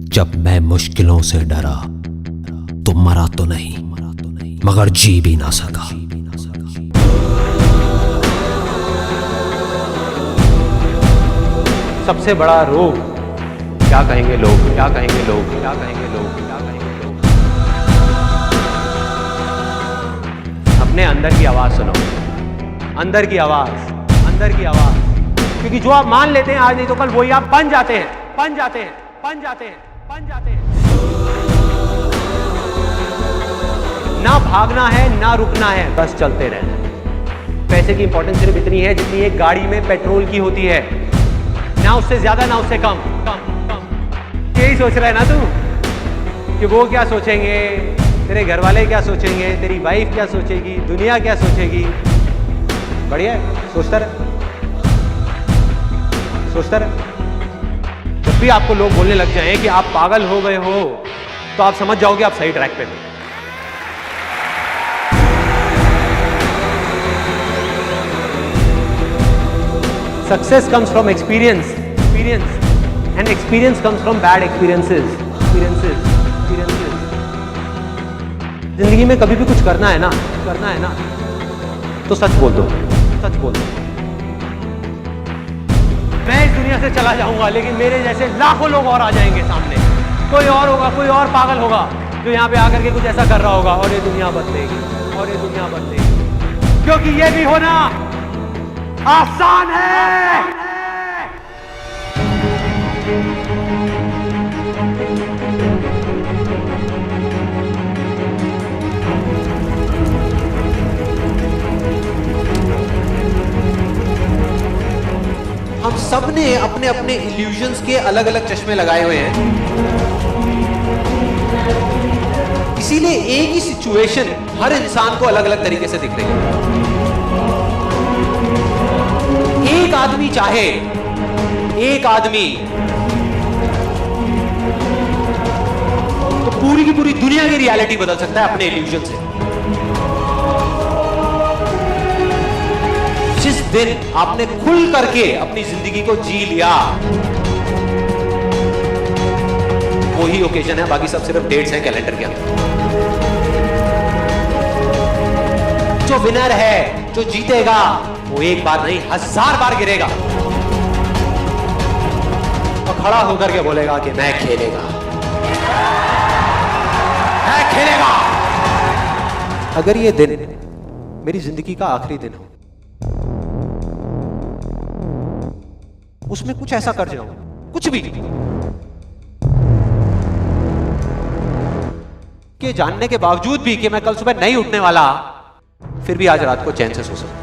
जब मैं मुश्किलों से डरा तो मरा तो नहीं मगर जी भी ना सका। सबसे बड़ा रोग क्या कहेंगे लोग, क्या कहेंगे लोग, क्या कहेंगे लोग, क्या कहेंगे लोग। अपने अंदर की आवाज सुनो, अंदर की आवाज, अंदर की आवाज। क्योंकि जो आप मान लेते हैं आज नहीं तो कल वही आप बन जाते हैं, बन जाते हैं, बन जाते हैं, बन जाते हैं। ना भागना है ना रुकना है, बस चलते रहना है। पैसे की इंपॉर्टेंस सिर्फ इतनी है जितनी एक गाड़ी में पेट्रोल की होती है, ना उससे ज्यादा ना उससे कम। यही सोच रहा है ना तू कि वो क्या सोचेंगे, तेरे घर वाले क्या सोचेंगे, तेरी वाइफ क्या सोचेगी, दुनिया क्या सोचेगी। बढ़िया है, सोचता रहे, सोचता रहे। जब भी आपको लोग बोलने लग जाएं कि आप पागल हो गए हो तो आप समझ जाओगे आप सही ट्रैक पे हो। Success comes from experience, and experience comes from bad experiences. जिंदगी में कभी भी कुछ करना है ना, तो सच बोल दो, सच बोल दो। मैं इस दुनिया से चला जाऊंगा लेकिन मेरे जैसे लाखों लोग और आ जाएंगे सामने। कोई और होगा, कोई और पागल होगा जो यहाँ पे आकर के कुछ ऐसा कर रहा होगा और ये दुनिया बदलेगी, और ये दुनिया बदलेगी। क्योंकि ये भी होना आसान है। हम सब ने अपने अपने इल्यूजन्स के अलग अलग चश्मे लगाए हुए हैं, इसीलिए एक ही सिचुएशन हर इंसान को अलग अलग तरीके से दिख रही है। एक आदमी चाहे, एक आदमी तो पूरी की पूरी दुनिया की रियलिटी बदल सकता है अपने इल्यूजन से। जिस दिन आपने खुल करके अपनी जिंदगी को जी लिया वही ओकेजन है, बाकी सब सिर्फ डेट्स हैं कैलेंडर के अंदर। जो विनर है, जो जीतेगा, वो एक बार नहीं 1000 बार गिरेगा और खड़ा होकर के बोलेगा कि मैं खेलेगा, मैं खेलेगा। अगर ये दिन मेरी जिंदगी का आखिरी दिन हो, उसमें कुछ ऐसा कर जाऊं, कुछ भी कि जानने के बावजूद भी कि मैं कल सुबह नहीं उठने वाला, फिर भी आज रात को चैन से सो सकूं।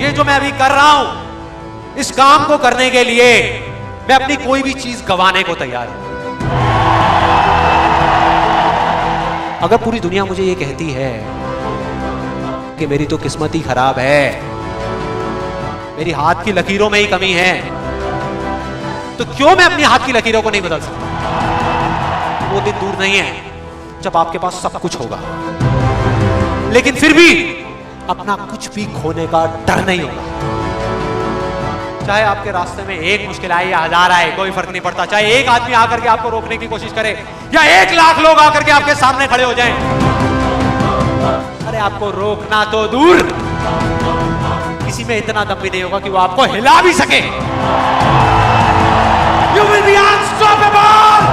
ये जो मैं अभी कर रहा हूं, इस काम को करने के लिए मैं अपनी कोई भी चीज गंवाने को तैयार हूं। अगर पूरी दुनिया मुझे ये कहती है कि मेरी तो किस्मत ही खराब है, मेरी हाथ की लकीरों में ही कमी है, तो क्यों मैं अपनी हाथ की लकीरों को नहीं बदल सकता? वो दिन दूर नहीं है जब आपके पास सब कुछ होगा, लेकिन फिर भी अपना कुछ भी खोने का डर नहीं होगा। चाहे आपके रास्ते में एक मुश्किल आए या 1000 आए, कोई फर्क नहीं पड़ता। चाहे एक आदमी आकर के आपको रोकने की कोशिश करे या 1 लाख लोग आकर के आपके सामने खड़े हो जाएं, अरे आपको रोकना तो दूर, किसी में इतना दम भी नहीं होगा कि वो आपको हिला भी सके। You will be unstoppable!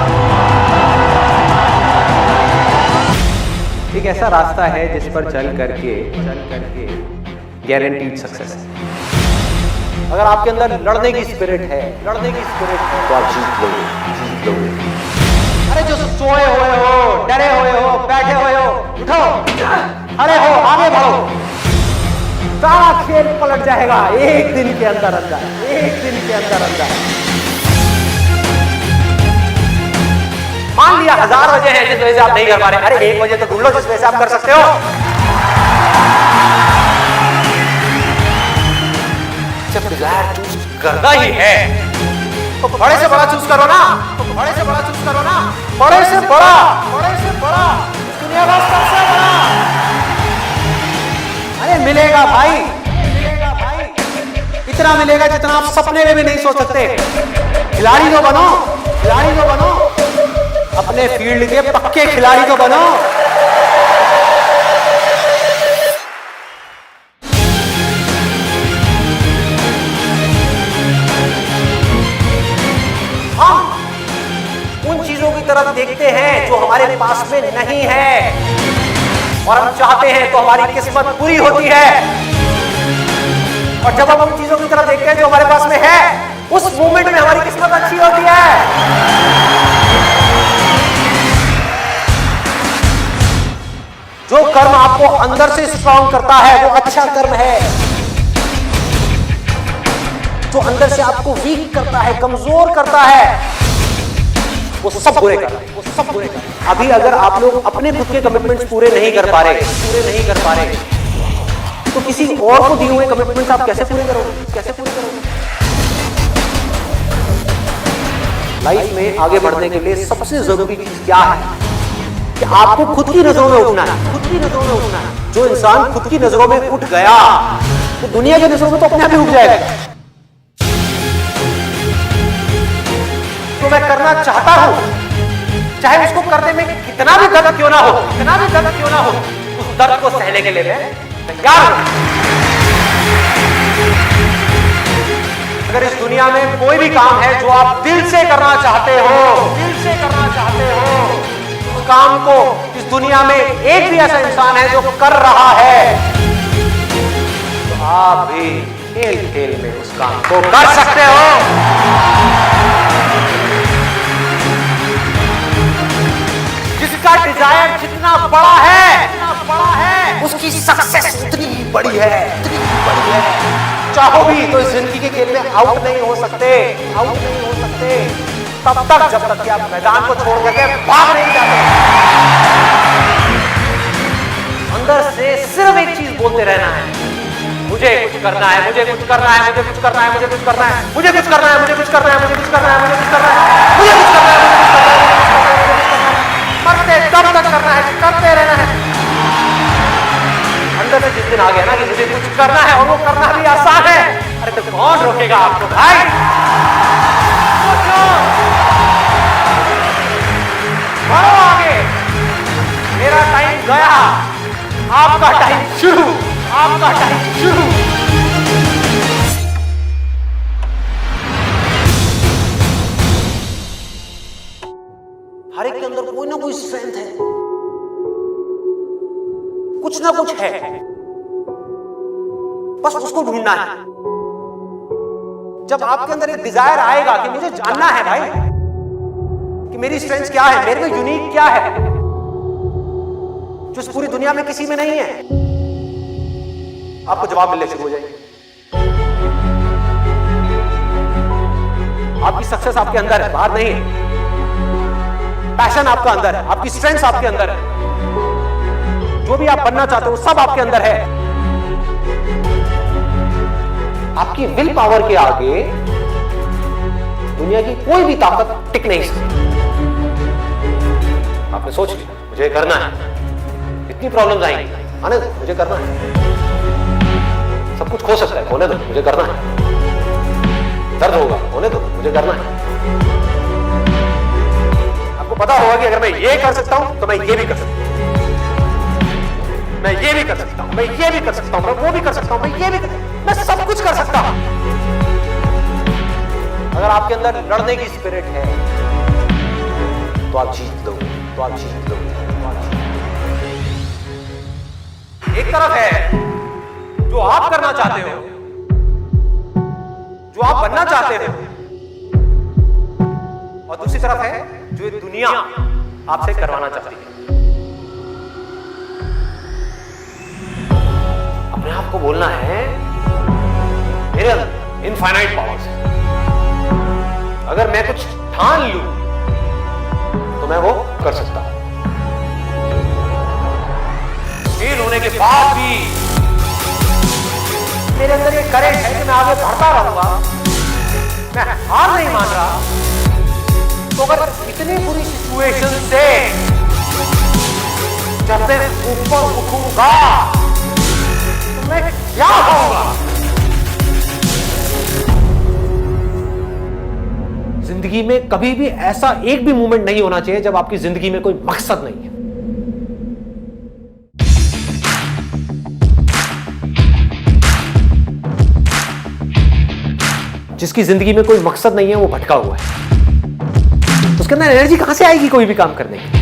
एक ऐसा रास्ता है जिस पर चल करके गारंटीड सक्सेस है। अगर आपके अंदर लड़ने की स्पिरिट है, तो आप जीत लोगे। अरे जो सोए हुए हो, डरे हुए हो, बैठे हुए हो, उठो, खड़े हो, आगे बढ़ो। सारा खेल पलट जाएगा एक दिन के अंदर अंदर, एक दिन के अंदर अंदर। मान लिया 1000 वजह है जिस वजह से आप नहीं कर पा रहे, अरे 1 वजह तो ढूंढ लो जिस वजह से आप कर सकते हो। जब डिजायर चूज करना ही है तो बड़े से बड़ा चूज करो ना, बड़े से बड़ा चूज करो ना, बड़े से बड़ा, बड़े से बड़ा, दुनिया का सबसे बड़ा। मिलेगा भाई, मिलेगा भाई, इतना मिलेगा जितना आप सपने में भी नहीं सोच सकते। खिलाड़ी तो बनो, खिलाड़ी तो बनो, अपने फील्ड के पक्के खिलाड़ी तो बनो। हम उन चीजों की तरफ देखते हैं जो हमारे पास में नहीं है, और हम चाहते हैं तो हमारी किस्मत पूरी होती है। और जब हम उन चीजों की तरफ देखते हैं जो हमारे पास में है, उस मोमेंट में हमारी किस्मत अच्छी होती है। जो कर्म आपको अंदर से स्ट्रांग करता है वो अच्छा कर्म है। जो अंदर से आपको वीक करता है, कमजोर करता है, वो सब बुरे कर रहे हैं, वो सब बुरे कर रहे हैं। अभी अगर आप लोग अपने खुद के कमिटमेंट्स पूरे नहीं कर पा रहे, तो किसी और को दिए हुए कमिटमेंट्स आप कैसे पूरे करोगे, कैसे पूरे करोगे? लाइफ में आगे बढ़ने के लिए सबसे जरूरी चीज क्या है कि आपको खुद की नजरों में उठना है, खुद की नजरों में उठना है। जो इंसान खुद की नजरों में उठ गया तो दुनिया की नजरों में तो अपने आप ही उठ जाएगा। तो मैं करना चाहता हूं, चाहे उसको करने में कितना भी दर्द क्यों ना हो, कितना भी दर्द क्यों ना हो, उस दर्द को सहने के लिए मैं तैयार हूं। अगर इस दुनिया में कोई भी काम है जो आप दिल से करना चाहते हो, दिल से करना चाहते हो, उस काम को इस दुनिया में एक भी ऐसा इंसान है जो कर रहा है, तो आप भी खेल खेल में उस काम को कर सकते हो। जिसका डिजायर जितना बड़ा है, उसकी सक्सेस उतनी बड़ी है, उतनी बड़ी है। चाहो भी तो इस जिंदगी के खेल में आउट नहीं हो सकते, आउट नहीं हो सकते तब तक जब तक कि आप मैदान को छोड़ करके भाग नहीं जाते। अंदर से सिर्फ एक चीज बोलते रहना है, मुझे कुछ करना है, मुझे कुछ करना है, मुझे कुछ करना है, मुझे कुछ करना है, मुझे कुछ करना है, मुझे कुछ करना है, मुझे कुछ करना है, मुझे कुछ करना है, मुझे कुछ करना है, करते तब तक करना है, करते रहना है। अंदर से जिस दिन आ गया ना कि मुझे कुछ करना है और वो करना भी आसान है, अरे तो कौन रोकेगा आपको भाई? बढ़ो आगे, मेरा टाइम गया, आपका टाइम शुरू, आपका टाइम शुरू। हर एक के अंदर कोई ना कोई स्ट्रेंथ है, कुछ ना कुछ है, बस उसको ढूंढना है। जब आपके अंदर एक डिजायर आएगा कि मुझे जानना है भाई कि मेरी स्ट्रेंथ क्या है, मेरे में यूनिक क्या है जो इस पूरी दुनिया में किसी में नहीं है, आपको जवाब मिलने शुरू हो जाएंगे। आपकी सक्सेस आपके अंदर है, बाहर नहीं है। पैशन आपका अंदर है, आपकी स्ट्रेंथ आपके अंदर है, जो भी आप बनना चाहते हो सब आपके अंदर है। आपकी विल पावर के आगे दुनिया की कोई भी ताकत टिक नहीं सकती। आपने सोच लिया मुझे करना है, इतनी प्रॉब्लम्स आएंगी, आने दो, मुझे करना है। सब कुछ खो सकता है, होने दो, मुझे करना है। दर्द होगा, होने दो, मुझे करना है। आपको पता होगा कि अगर मैं ये कर सकता हूं तो मैं ये भी कर सकता हूं, मैं ये भी कर सकता हूं, मैं ये भी कर सकता हूं, मैं वो भी कर सकता हूं, मैं ये भी मैं सब कुछ कर सकता हूं। अगर आपके अंदर लड़ने की स्पिरिट है तो आप जीत लोगे, तो आप जीत लोगे। एक तरफ है जो आप करना चाहते हो, जो आप बनना चाहते हो, और दूसरी तरफ है जो ये दुनिया आपसे करवाना चाहती है। अपने आप को बोलना है मेरे अंदर इनफाइनाइट पावर्स है, अगर मैं कुछ ठान लूं तो मैं वो कर सकता हूं। फेल होने के बाद भी मेरे अंदर ये करेंट है कि मैं आगे बढ़ता रहूंगा, मैं हार नहीं मान रहा। तो अगर इतनी बुरी सिचुएशन से जब मैं ऊपर उठूंगा तो में क्या होगा। जिंदगी में कभी भी ऐसा एक भी मोमेंट नहीं होना चाहिए जब आपकी जिंदगी में कोई मकसद नहीं है। जिसकी जिंदगी में कोई मकसद नहीं है वो भटका हुआ है। उसके अंदर एनर्जी कहां से आएगी कोई भी काम करने की।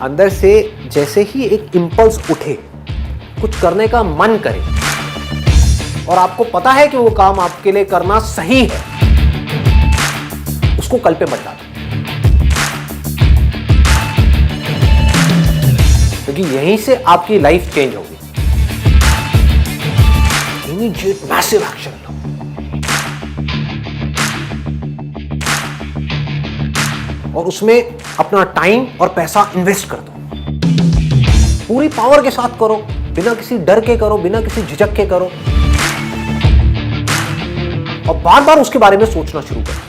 अंदर से जैसे ही एक इंपल्स उठे, कुछ करने का मन करे और आपको पता है कि वो काम आपके लिए करना सही है, उसको कल पे मत डालो, क्योंकि यहीं से आपकी लाइफ चेंज होगी। इमीडिएट मैसिव एक्शन लो। और उसमें अपना टाइम और पैसा इन्वेस्ट कर दो। पूरी पावर के साथ करो, बिना किसी डर के करो, बिना किसी झिझक के करो, और बार बार उसके बारे में सोचना शुरू करो।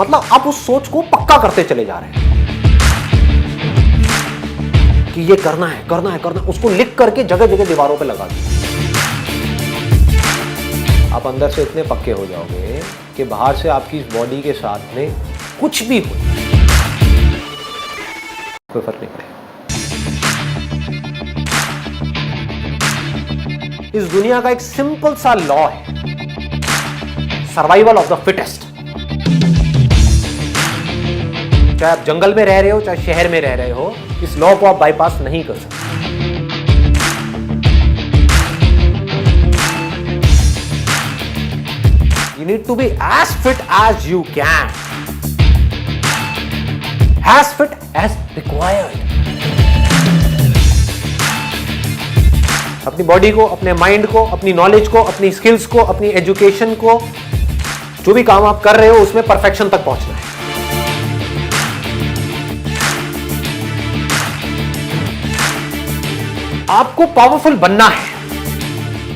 मतलब आप उस सोच को पक्का करते चले जा रहे हैं कि ये करना है, करना है, करना है। उसको लिख करके जगह जगह दीवारों पे लगा दो। आप अंदर से इतने पक्के हो जाओगे कि बाहर से आपकी इस बॉडी के साथ में कुछ भी हो, कोई फर्क नहीं पड़ेगा। इस दुनिया का एक सिंपल सा लॉ है, सर्वाइवल ऑफ द फिटेस्ट। चाहे आप जंगल में रह रहे हो, चाहे शहर में रह रहे हो, इस लॉ को आप बाईपास नहीं कर सकते। You need to be as fit as you can, as fit as required. अपनी बॉडी को, अपने माइंड को, अपनी नॉलेज को, अपनी स्किल्स को, अपनी एजुकेशन को, जो भी काम आप कर रहे हो उसमें परफेक्शन तक पहुंचना है। आपको पावरफुल बनना है,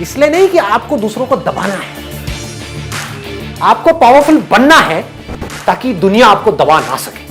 इसलिए नहीं कि आपको दूसरों को दबाना है। आपको पावरफुल बनना है ताकि दुनिया आपको दबा ना सके।